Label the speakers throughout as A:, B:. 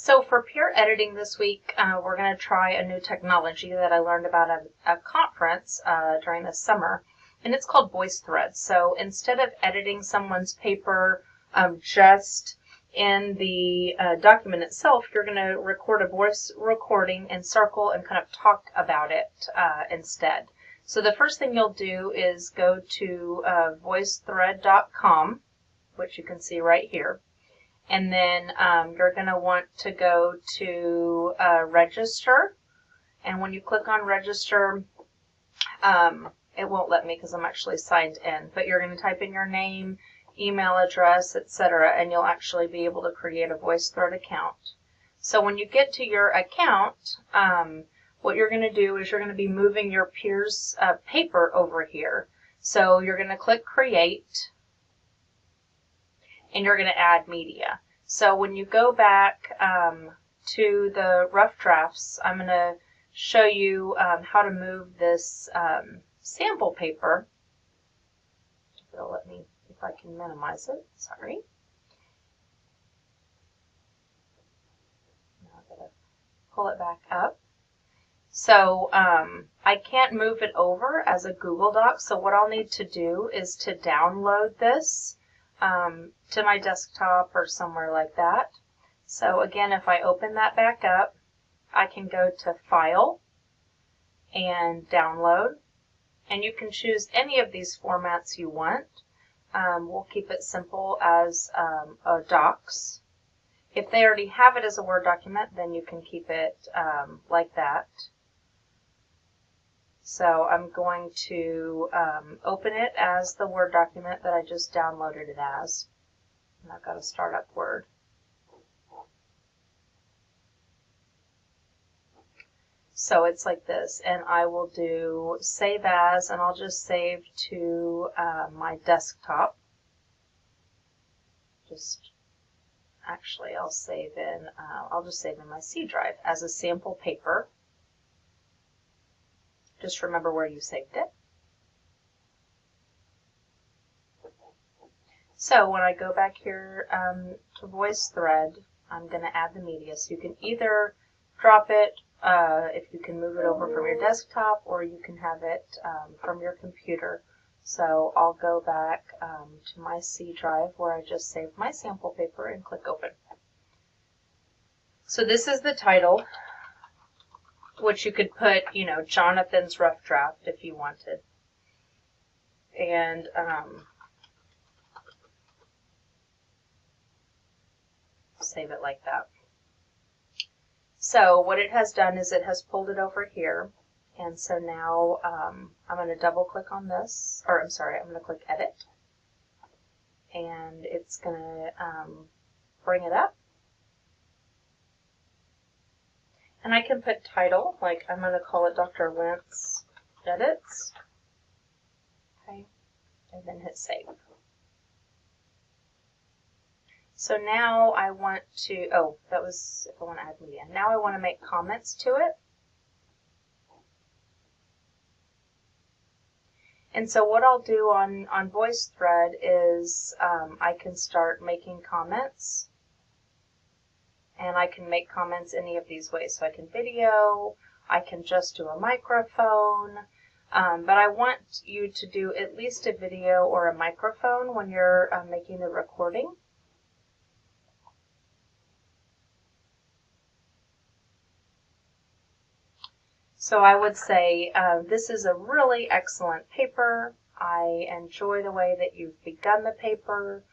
A: So for peer editing this week, we're going to try a new technology that I learned about at a conference during the summer, and it's called VoiceThread. So instead of editing someone's paper just in the document itself, you're going to record a voice recording and circle and kind of talk about it instead. So the first thing you'll do is go to voicethread.com, which you can see right here. And then you're going to want to go to register. And when you click on register, it won't let me because I'm actually signed in. But you're going to type in your name, email address, etc. And you'll actually be able to create a VoiceThread account. So when you get to your account, what you're going to do is you're going to be moving your peer's paper over here. So you're going to click create. And you're going to add media. So when you go back to the rough drafts, I'm going to show you how to move this sample paper. It'll let me, if I can minimize it, sorry. Now I've got to pull it back up. So I can't move it over as a Google Doc, so what I'll need to do is to download this to my desktop or somewhere like that. So again, if I open that back up, I can go to File and Download, and you can choose any of these formats you want. We'll keep it simple as a Docs. If they already have it as a Word document, then you can keep it like that. So I'm going to open it as the Word document that I just downloaded it as. And I've got to start up Word. So it's like this, and I will do Save As, and I'll just save to my desktop. Actually, I'll save in, I'll just save in my C drive as a sample paper. Just remember where you saved it. So when I go back here to VoiceThread, I'm going to add the media. So you can either drop it, if you can move it over from your desktop, or you can have it from your computer. So I'll go back to my C drive where I just saved my sample paper and click Open. So this is the title, which you could put, you know, Jonathan's Rough Draft if you wanted. And save it like that. So what it has done is it has pulled it over here. And so now I'm going to double click on this, or I'm sorry, I'm going to click Edit. And it's going to bring it up. And I can put title, like I'm going to call it Dr. Lentz Edits. Okay, and then hit Save. So now I want to, that was if I want to add media. Now I want to make comments to it. And so what I'll do on VoiceThread is I can start making comments. And I can make comments any of these ways. So I can video, I can just do a microphone, but I want you to do at least a video or a microphone when you're making the recording. So I would say this is a really excellent paper. I enjoy the way that you've begun the paper.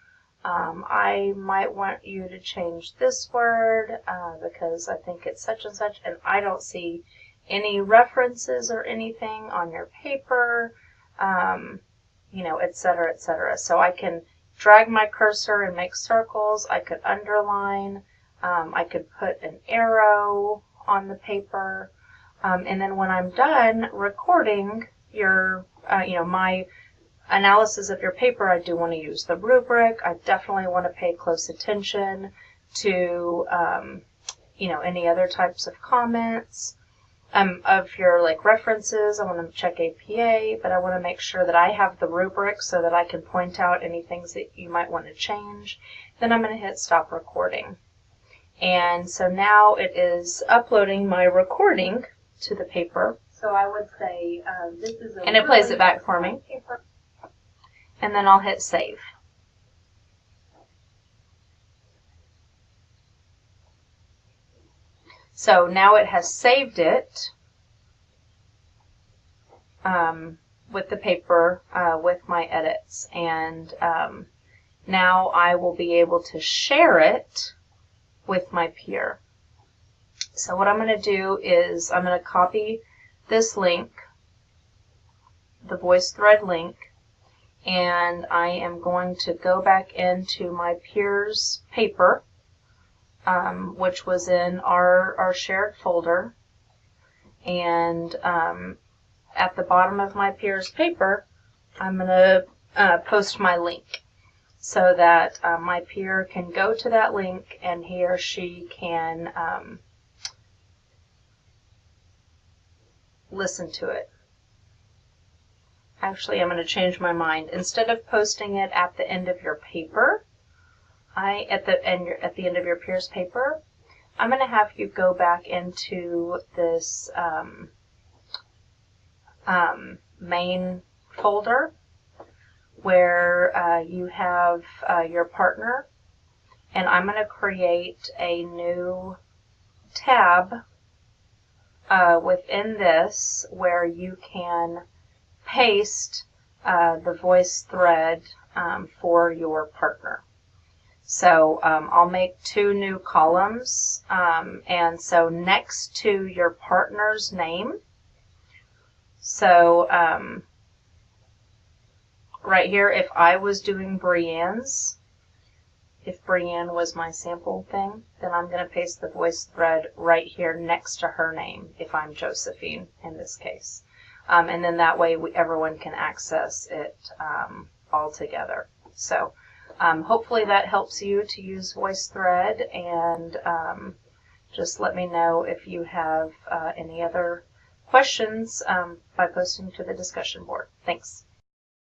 A: I might want you to change this word because I think it's such and such, and I don't see any references or anything on your paper, you know, etc., etc. So I can drag my cursor and make circles. I could underline. I could put an arrow on the paper. And then when I'm done recording your, you know, my analysis of your paper, I do want to use the rubric. I definitely want to pay close attention to, you know, any other types of comments. Of your like references, I want to check APA, but I want to make sure that I have the rubric so that I can point out any things that you might want to change. Then I'm going to hit stop recording. And so now it is uploading my recording to the paper.
B: So I would say this is a
A: and it plays it back for me.
B: paper.
A: And then I'll hit save. So now it has saved it with the paper, with my edits. And now I will be able to share it with my peer. So what I'm going to do is I'm going to copy this link, the VoiceThread link, and I am going to go back into my peer's paper, which was in our shared folder. And at the bottom of my peer's paper, I'm going to post my link so that my peer can go to that link and he or she can listen to it. Actually, I'm going to change my mind. Instead of posting it at the end of your paper, at the end of your peer's paper, I'm going to have you go back into this main folder where you have your partner, and I'm going to create a new tab within this where you can paste the VoiceThread for your partner. So I'll make 2 new columns, and so next to your partner's name, so right here, if I was doing Brianne's, if Brianne was my sample thing, then I'm going to paste the VoiceThread right here next to her name, if I'm Josephine in this case. And then that way everyone can access it all together. So hopefully that helps you to use VoiceThread, and just let me know if you have any other questions by posting to the discussion board. Thanks.